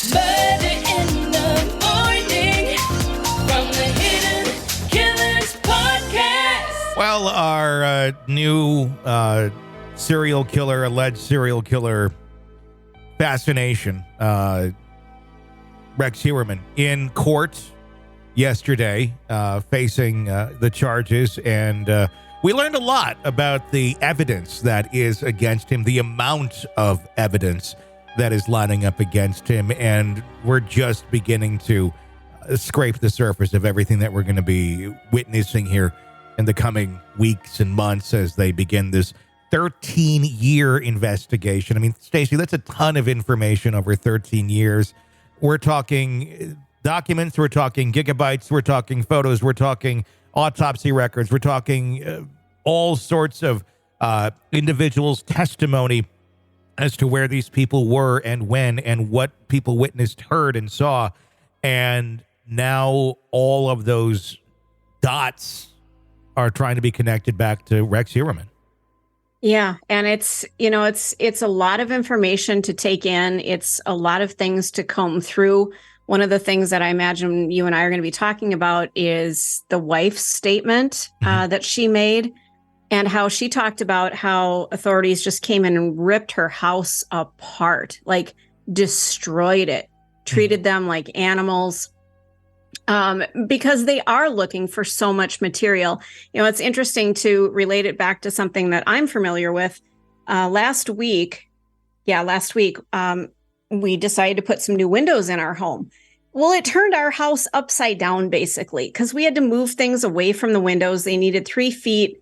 Murder in the morning from the Hidden Killers podcast. Well, our new alleged serial killer fascination, Rex Heuermann, in court yesterday, facing the charges. And we learned a lot about the evidence that is against him, the amount of evidence that is lining up against him. And we're just beginning to scrape the surface of everything that we're going to be witnessing here in the coming weeks and months as they begin this 13-year investigation. I mean, Stacey, that's a ton of information over 13 years. We're talking documents, we're talking gigabytes, we're talking photos, we're talking autopsy records, we're talking all sorts of individuals' testimony as to where these people were and when and what people witnessed, heard, and saw. And now all of those dots are trying to be connected back to Rex Heuermann. Yeah. And it's a lot of information to take in. It's a lot of things to comb through. One of the things that I imagine you and I are going to be talking about is the wife's statement that she made, and how she talked about how authorities just came in and ripped her house apart, like destroyed it, treated them like animals. Because they are looking for so much material. You know, it's interesting to relate it back to something that I'm familiar with. Last week, we decided to put some new windows in our home. Well, it turned our house upside down, basically, because we had to move things away from the windows. They needed 3 feet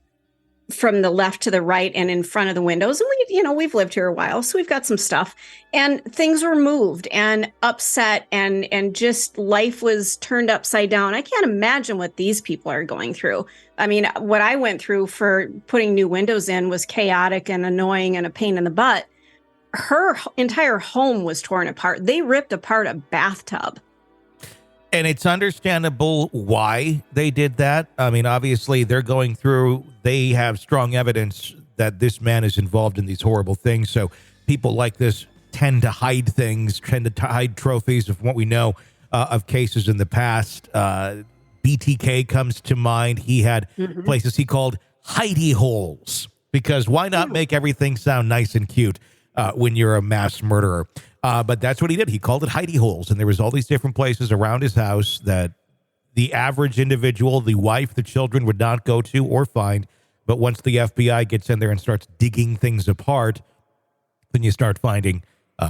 from the left to the right and in front of the windows. And we've lived here a while, so we've got some stuff, and things were moved and upset, and just life was turned upside down. I can't imagine what these people are going through. I mean, what I went through for putting new windows in was chaotic and annoying and a pain in the butt. Her entire home was torn apart. They ripped apart a bathtub. And it's understandable why they did that. I mean, obviously, they have strong evidence that this man is involved in these horrible things. So people like this tend to hide things, tend to hide trophies of what we know of cases in the past. BTK comes to mind. He had places he called hidey holes, because why not make everything sound nice and cute when you're a mass murderer? But that's what he did. He called it hidey holes. And there was all these different places around his house that the average individual, the wife, the children would not go to or find. But once the FBI gets in there and starts digging things apart, then you start finding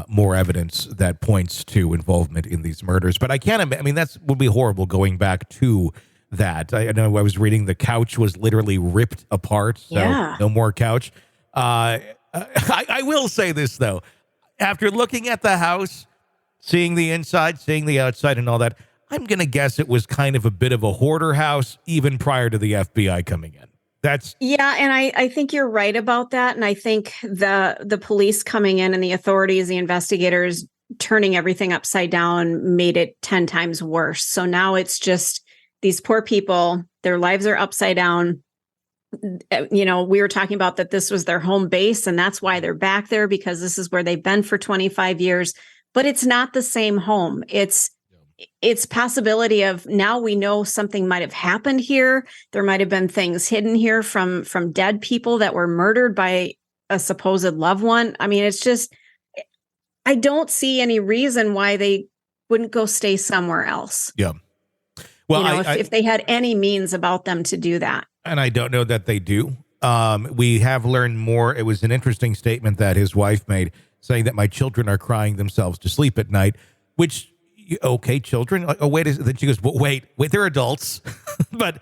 more evidence that points to involvement in these murders. But I can't imagine. I mean, that would be horrible going back to that. I know I was reading the couch was literally ripped apart. So no more couch. I will say this, though. After looking at the house, seeing the inside, seeing the outside and all that, I'm going to guess it was kind of a bit of a hoarder house even prior to the FBI coming in. And I think you're right about that. And I think the police coming in and the authorities, the investigators turning everything upside down made it 10 times worse. So now it's just these poor people, their lives are upside down. We were talking about that this was their home base, and that's why they're back there, because this is where they've been for 25 years. But it's not the same home. It's possibility of, now we know something might have happened here. There might have been things hidden here from dead people that were murdered by a supposed loved one. I mean, it's just, I don't see any reason why they wouldn't go stay somewhere else. Yeah. Well, if they had any means about them to do that. And I don't know that they do. We have learned more. It was an interesting statement that his wife made, saying that my children are crying themselves to sleep at night, which, okay, children. Oh, wait. Then she goes, well, wait, they're adults. but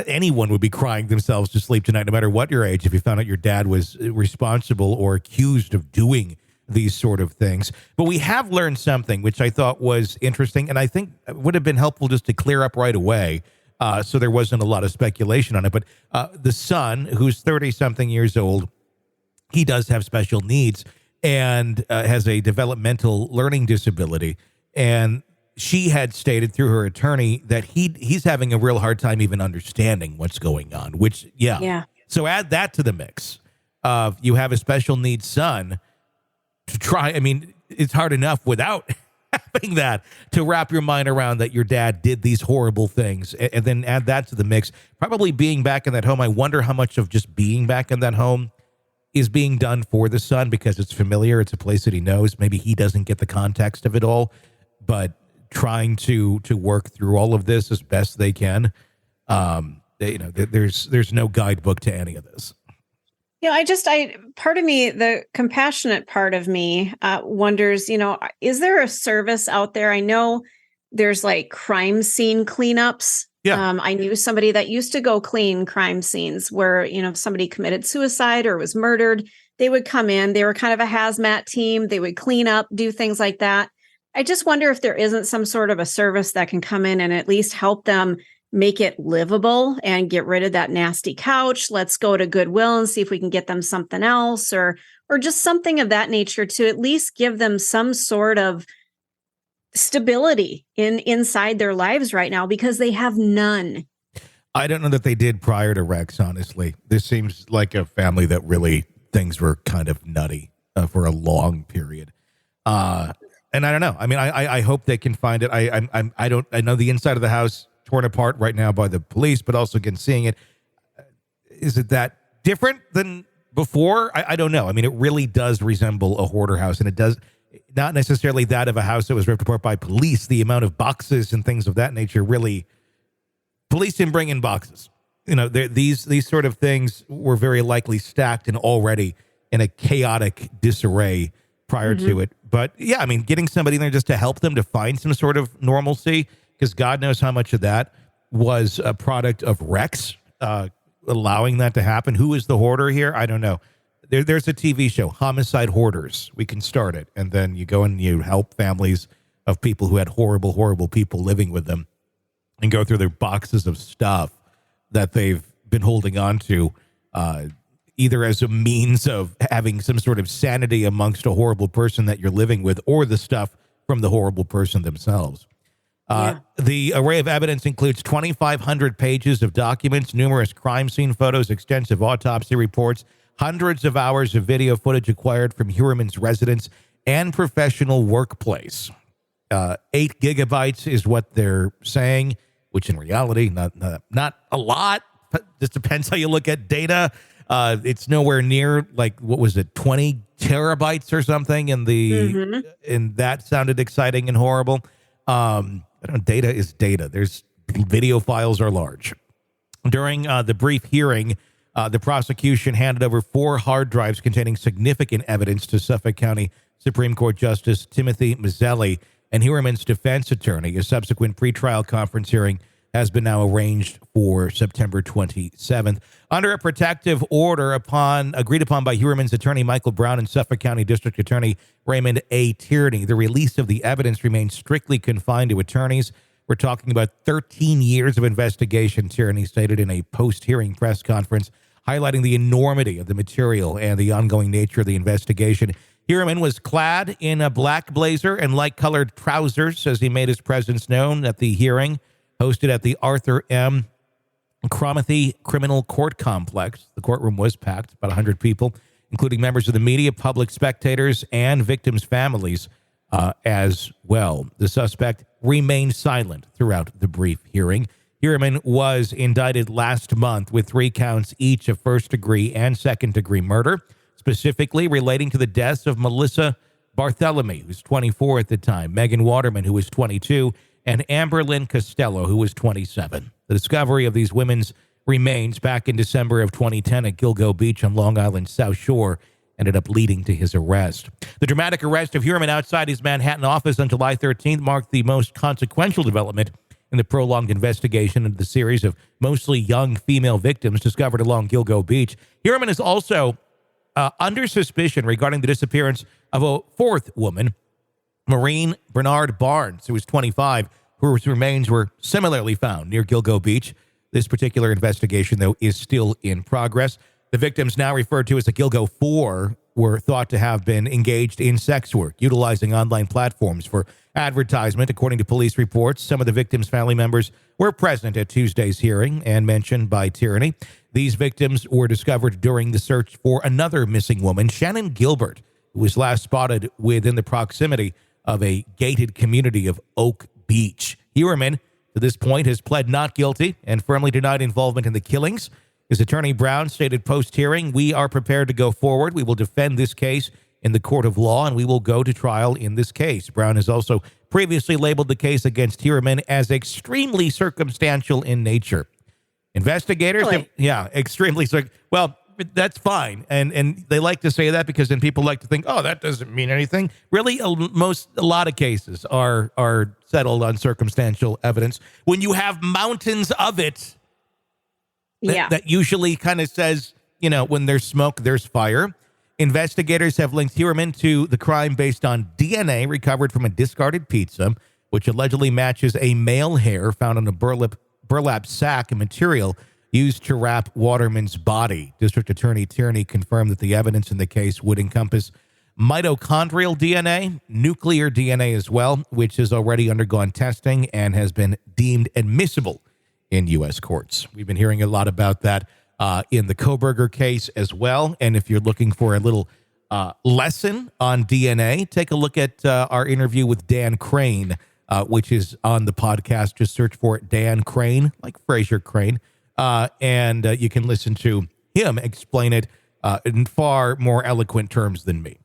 anyone would be crying themselves to sleep tonight, no matter what your age, if you found out your dad was responsible or accused of doing these sort of things. But we have learned something, which I thought was interesting, and I think would have been helpful just to clear up right away. So there wasn't a lot of speculation on it. But the son, who's 30-something years old, he does have special needs and has a developmental learning disability. And she had stated through her attorney that he's having a real hard time even understanding what's going on, which, yeah. So add that to the mix of you have a special needs son to try. I mean, it's hard enough without having that to wrap your mind around that your dad did these horrible things, and then add that to the mix. Probably being back in that home. I wonder how much of just being back in that home is being done for the son because it's familiar. It's a place that he knows. Maybe he doesn't get the context of it all, but trying to work through all of this as best they can. There's no guidebook to any of this. Part of me, the compassionate part of me wonders, is there a service out there? I know there's like crime scene cleanups. Yeah. I knew somebody that used to go clean crime scenes where, if somebody committed suicide or was murdered, they would come in. They were kind of a hazmat team. They would clean up, do things like that. I just wonder if there isn't some sort of a service that can come in and at least help them make it livable and get rid of that nasty couch. Let's go to Goodwill and see if we can get them something else or just something of that nature to at least give them some sort of stability inside their lives right now, because they have none. I don't know that they did prior to Rex, honestly. This seems like a family that really things were kind of nutty for a long period. And I don't know. I mean, I hope they can find it. I know the inside of the house torn apart right now by the police, but also again, seeing it, is it that different than before? I don't know. I mean, it really does resemble a hoarder house, and it does not necessarily that of a house that was ripped apart by police. The amount of boxes and things of that nature, really, police didn't bring in boxes. These sort of things were very likely stacked and already in a chaotic disarray prior to it. But yeah, I mean, getting somebody in there just to help them to find some sort of normalcy, because God knows how much of that was a product of Rex allowing that to happen. Who is the hoarder here? I don't know. There's a TV show, Homicide Hoarders. We can start it. And then you go and you help families of people who had horrible, horrible people living with them and go through their boxes of stuff that they've been holding on to, either as a means of having some sort of sanity amongst a horrible person that you're living with, or the stuff from the horrible person themselves. The array of evidence includes 2,500 pages of documents, numerous crime scene photos, extensive autopsy reports, hundreds of hours of video footage acquired from Heuermann's residence and professional workplace. 8 gigabytes is what they're saying, which in reality, not a lot. Just depends how you look at data. It's nowhere near, like, what was it, 20 terabytes or something? And that sounded exciting and horrible. I don't know, data is data. There's video files are large. During the brief hearing, the prosecution handed over 4 hard drives containing significant evidence to Suffolk County Supreme Court Justice Timothy Mazzei and Heuermann's defense attorney. A subsequent pretrial conference hearing has been now arranged for September 27th. Under a protective order agreed upon by Heuermann's attorney Michael Brown and Suffolk County District Attorney Raymond A. Tierney, the release of the evidence remains strictly confined to attorneys. We're talking about 13 years of investigation, Tierney stated in a post-hearing press conference, highlighting the enormity of the material and the ongoing nature of the investigation. Heuermann was clad in a black blazer and light-colored trousers as he made his presence known at the hearing, hosted at the Arthur M. Cromarty Criminal Court Complex. The courtroom was packed, about 100 people, including members of the media, public spectators, and victims' families as well. The suspect remained silent throughout the brief hearing. Heuermann was indicted last month with 3 counts each of first-degree and second-degree murder, specifically relating to the deaths of Melissa Bartholomew, who was 24 at the time, Megan Waterman, who was 22, and Amber Lynn Costello, who was 27. The discovery of these women's remains back in December of 2010 at Gilgo Beach on Long Island's South Shore ended up leading to his arrest. The dramatic arrest of Heuermann outside his Manhattan office on July 13th marked the most consequential development in the prolonged investigation into the series of mostly young female victims discovered along Gilgo Beach. Heuermann is also under suspicion regarding the disappearance of a 4th woman, Maureen Bernard Barnes, who was 25, whose remains were similarly found near Gilgo Beach. This particular investigation, though, is still in progress. The victims, now referred to as the Gilgo 4, were thought to have been engaged in sex work, utilizing online platforms for advertisement. According to police reports, some of the victims' family members were present at Tuesday's hearing and mentioned by Tierney. These victims were discovered during the search for another missing woman, Shannon Gilbert, who was last spotted within the proximity of a gated community of Oak Beach. Heuerman, to this point, has pled not guilty and firmly denied involvement in the killings. His attorney, Brown, stated post-hearing, "We are prepared to go forward. We will defend this case in the court of law, and we will go to trial in this case." Brown has also previously labeled the case against Heuerman as extremely circumstantial in nature. Investigators, extremely. Well, that's fine, and they like to say that because then people like to think, oh, that doesn't mean anything. Really, a lot of cases are settled on circumstantial evidence. When you have mountains of it, that usually kind of says, when there's smoke, there's fire. Investigators have linked Heuerman to the crime based on DNA recovered from a discarded pizza, which allegedly matches a male hair found on a burlap sack and material used to wrap Waterman's body. District Attorney Tierney confirmed that the evidence in the case would encompass mitochondrial DNA, nuclear DNA as well, which has already undergone testing and has been deemed admissible in U.S. courts. We've been hearing a lot about that in the Koberger case as well. And if you're looking for a little lesson on DNA, take a look at our interview with Dan Crane, which is on the podcast. Just search for Dan Crane, like Fraser Crane. And you can listen to him explain it in far more eloquent terms than me.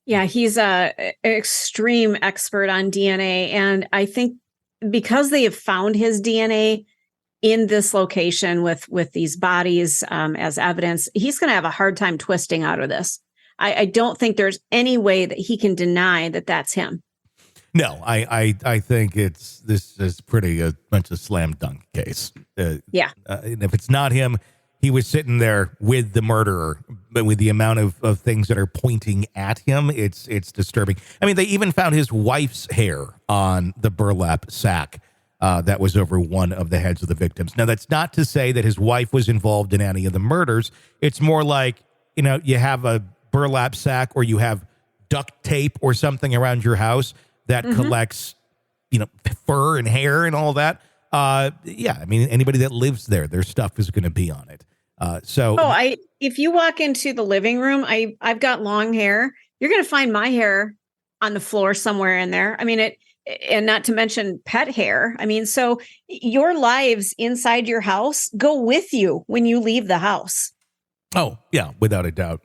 Yeah, he's an extreme expert on DNA. And I think because they have found his DNA in this location with these bodies as evidence, he's going to have a hard time twisting out of this. I don't think there's any way that he can deny that that's him. No, I think this is pretty much a slam dunk case. And if it's not him, he was sitting there with the murderer, but with the amount of things that are pointing at him, it's disturbing. I mean, they even found his wife's hair on the burlap sack that was over one of the heads of the victims. Now, that's not to say that his wife was involved in any of the murders. It's more like, you have a burlap sack or you have duct tape or something around your house that collects, fur and hair and all that. I mean, anybody that lives there, their stuff is going to be on it. If you walk into the living room, I've got long hair. You're going to find my hair on the floor somewhere in there. I mean, and not to mention pet hair. I mean, so your lives inside your house go with you when you leave the house. Oh, yeah, without a doubt.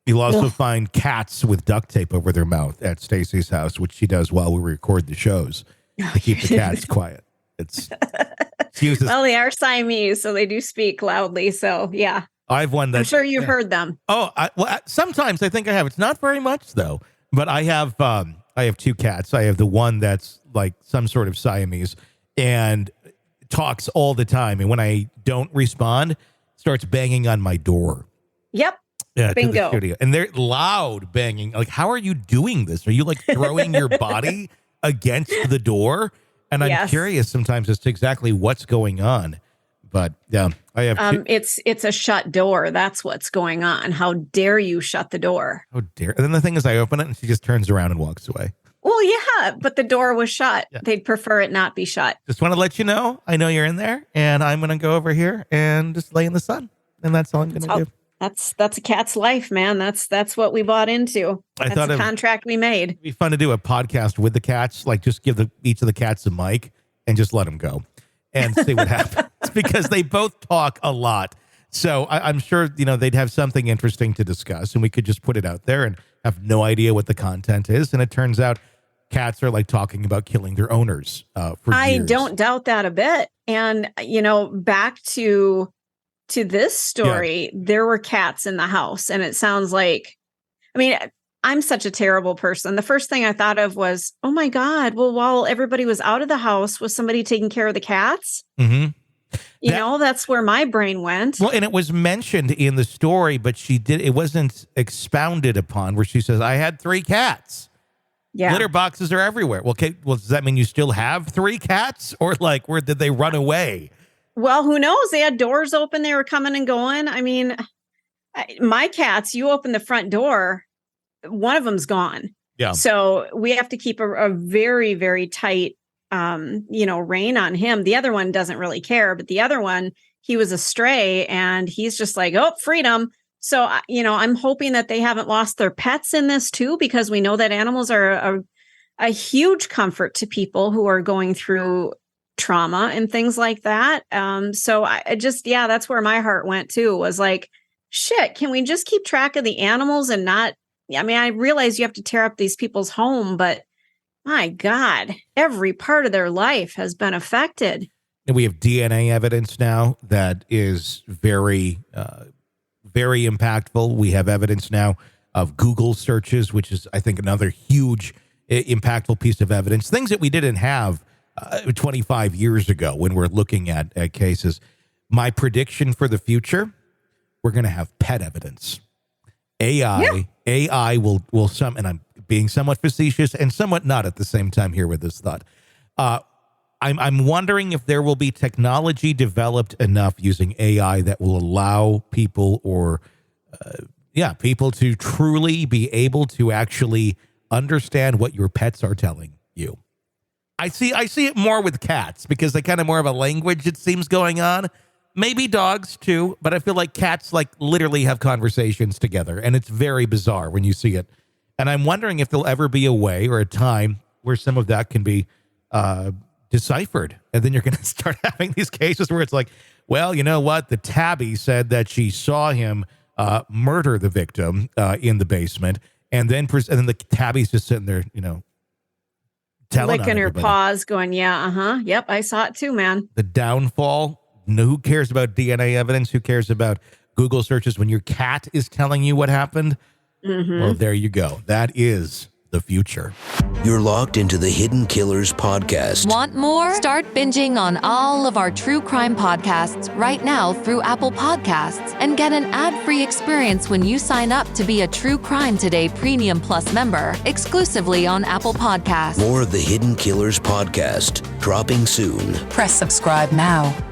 You'll also find cats with duct tape over their mouth at Stacy's house, which she does while we record the shows to keep the cats quiet. Well, they are Siamese, so they do speak loudly. So, yeah. I have one that I'm sure you've heard them. Oh, sometimes I think I have. It's not very much, though. But I have two cats. I have the one that's like some sort of Siamese and talks all the time. And when I don't respond, starts banging on my door. Yep. Yeah, bingo. To the studio. And they're loud banging. Like, how are you doing this? Are you like throwing your body against the door? And I'm curious sometimes as to exactly what's going on. But yeah, I have. It's a shut door. That's what's going on. How dare you shut the door? How dare! And then the thing is, I open it and she just turns around and walks away. Well, yeah, but the door was shut. Yeah. They'd prefer it not be shut. Just want to let you know, I know you're in there, and I'm going to go over here and just lay in the sun, and that's all I'm going to do. That's a cat's life, man. That's what we bought into. That's the contract we made. It'd be fun to do a podcast with the cats, like just give each of the cats a mic and just let them go and see what happens, because they both talk a lot. So I'm sure, they'd have something interesting to discuss, and we could just put it out there and have no idea what the content is. And it turns out cats are like talking about killing their owners for years. I don't doubt that a bit. And, back to this story, there were cats in the house, and it sounds like, I'm such a terrible person. The first thing I thought of was, oh my God, well, while everybody was out of the house, was somebody taking care of the cats? Mm-hmm. That's where my brain went. Well, and it was mentioned in the story, but it wasn't expounded upon, where she says, I had 3 cats. Yeah. Litter boxes are everywhere. Well, okay, does that mean you still have 3 cats? Or like, where did they run away? Well, who knows? They had doors open. They were coming and going. I mean, my cats, you open the front door, one of them's gone. Yeah. So we have to keep a very, very tight, rein on him. The other one doesn't really care, but the other one, he was a stray, and he's just like, oh, freedom. So, I'm hoping that they haven't lost their pets in this too, because we know that animals are a huge comfort to people who are going through trauma and things like that. So I just, that's where my heart went too, was like, shit, can we just keep track of the animals and not, I realize you have to tear up these people's home, but my God, every part of their life has been affected. And we have DNA evidence now that is very, very impactful. We have evidence now of Google searches, which is, I think, another huge impactful piece of evidence. Things that we didn't have 25 years ago when we're looking at cases. My prediction for the future, we're going to have pet evidence. AI will some, and I'm being somewhat facetious and somewhat not at the same time here with this thought. I'm wondering if there will be technology developed enough using AI that will allow people people to truly be able to actually understand what your pets are telling you. I see it more with cats because they kind of more of a language, it seems, going on. Maybe dogs too, but I feel like cats like literally have conversations together, and it's very bizarre when you see it. And I'm wondering if there'll ever be a way or a time where some of that can be deciphered. And then you're going to start having these cases where it's like, well, you know what? The tabby said that she saw him murder the victim in the basement. And then the tabby's just sitting there, telling licking her paws going, yep, I saw it too, man. The downfall. Who cares about DNA evidence? Who cares about Google searches when your cat is telling you what happened? Mm-hmm. Well, there you go. That is the future. You're locked into the Hidden Killers podcast. Want more? Start binging on all of our true crime podcasts right now through Apple Podcasts and get an ad-free experience when you sign up to be a True Crime Today Premium Plus member exclusively on Apple Podcasts. More of the Hidden Killers podcast dropping soon. Press subscribe now.